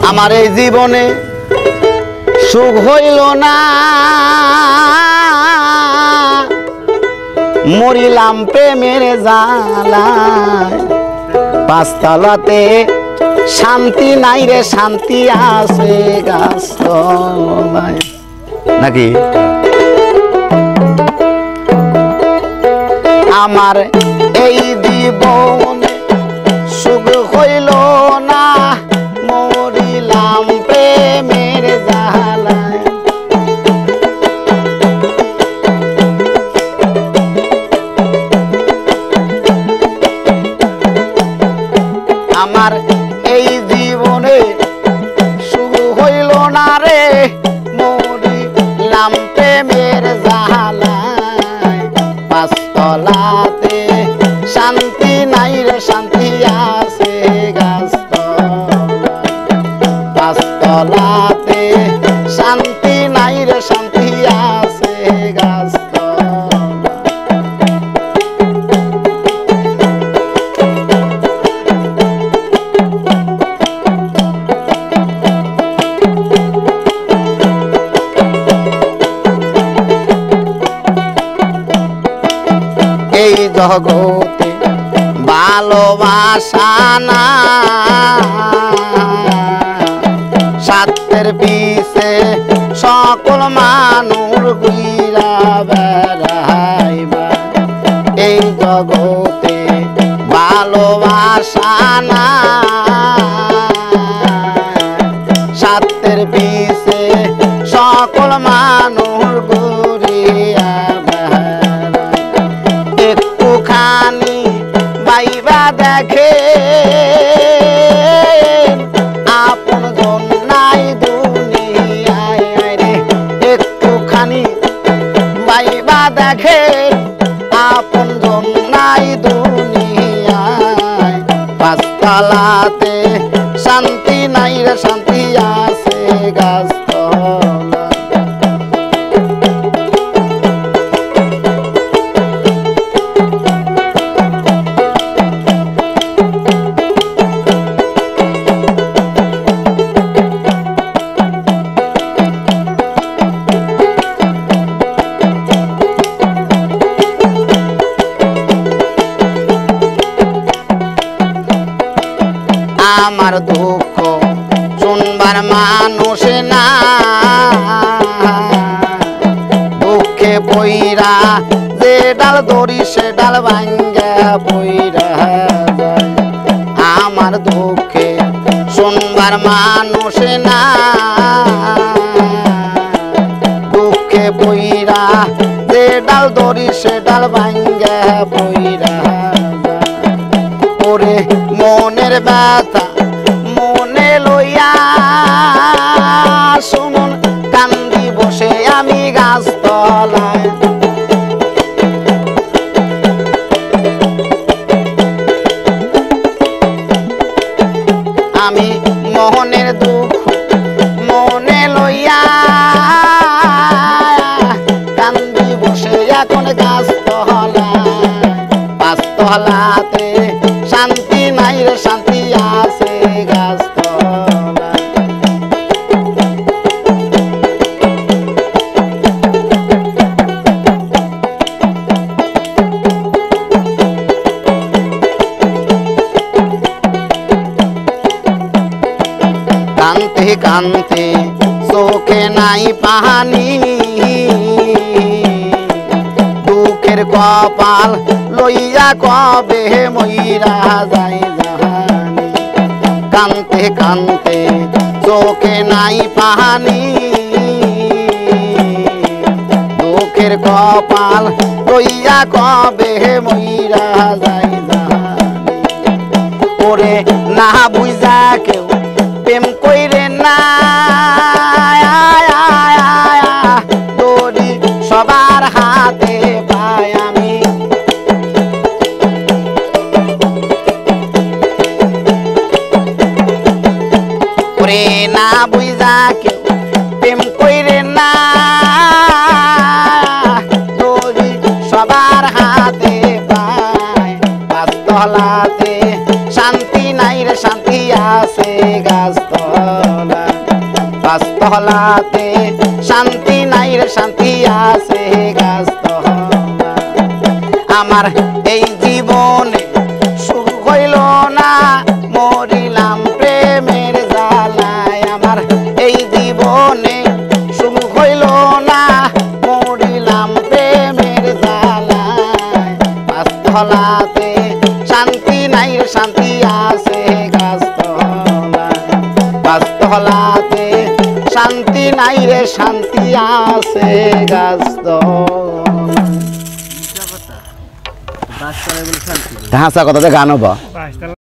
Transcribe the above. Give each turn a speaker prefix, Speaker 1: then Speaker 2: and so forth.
Speaker 1: আমার এই জীবনে সুখ হইল না, মরিলাম প্রেমের জ্বালায়। পাঁচতলাতে শান্তি নাই রে, শান্তি আছে গাছতলায়। নাকি আমার এই জীবনে সুখ হইল না, মরিলাম প্রেমের জ্বালায়। আমার এই জীবনে সুখ হইল না রে, মরিলাম প্রেমের জ্বালায়। পাঁচতলাতে শান্তি নাই রে, শান্তি আছে গাছতলায়। পাঁচতলাতে শান্তি নাই রে, শান্তি আছে গাছতলায়। এই জগতে ভালোবাসা না, স্বার্থের পিছে সকল মানুষ ঘুরা বেড়াইবা। এই জগতে ভালোবাসা না, স্বার্থের পিছে সকল মানুষ ঘুরিয়া একটুখানি বাইবা দেখে আপন জন নাই দুনিয়ায় রে। একটুখানি বাইবা দেখে আপন জন নাই দুনিয়ায়। পাঁচতলাতে শান্তি নাই রে, শান্তি আছে গাছতলায়। আমার দুঃখ শুনবার মানুষ না, দুঃখে পইরা যে ডাল দড়ি সে ডাল ভাঙ্গা পইরা যায়। আমার দুঃখে শুনবার মানুষ না, দুঃখে পইরা যে ডাল দড়ি সে ডাল ভাঙ্গা পইরা যায়। ওরে মনের ব্যথা মনে লইয়া শুনুন কান্দি বসে আমি গাছতলায়। আমি মোহনের দুঃখ মনে লইয়া কান্দি বসে এখন গাছতলায়। পাঁচতলাতে শান্তি নাই রে, শান্তি আছে গাছতলায়। কান্তে কান্তে চোখে নাই পানি, দুঃখের কপাল লইয়া কবে মইরা যায় জাহানি। কান্তে কান্তে চোখে নাই পানি, দুঃখের কপাল লইয়া কবে মইরা যায় জাহানি। ওরে না বুঝা কেউ প্রেম কইরে না, দড়ি সবার হাতে পাই আমি। ওরে না বুঝা কেউ প্রেম কইরে না, দড়ি সবার হাতে পাই। পাঁচতলাতে শান্তি নাই রে, শান্তি আছে গাছতলায়। গাছতলা গাছতলাতে শান্তি নাই রে শান্তি আছে গাছতলা আমার এই জীবনে সুখ হইল না মরিলাম প্রেমের জ্বালায় আমার এই জীবনে সুখ হইল না মরিলাম প্রেমের জ্বালায় গাছতলাতে শান্তি নাই রে শান্তি আছে গাছতলা গাছতলাতে শান্তি নাই রে শান্তি আছে গাছতলা হাসা কথাতে গান হবা।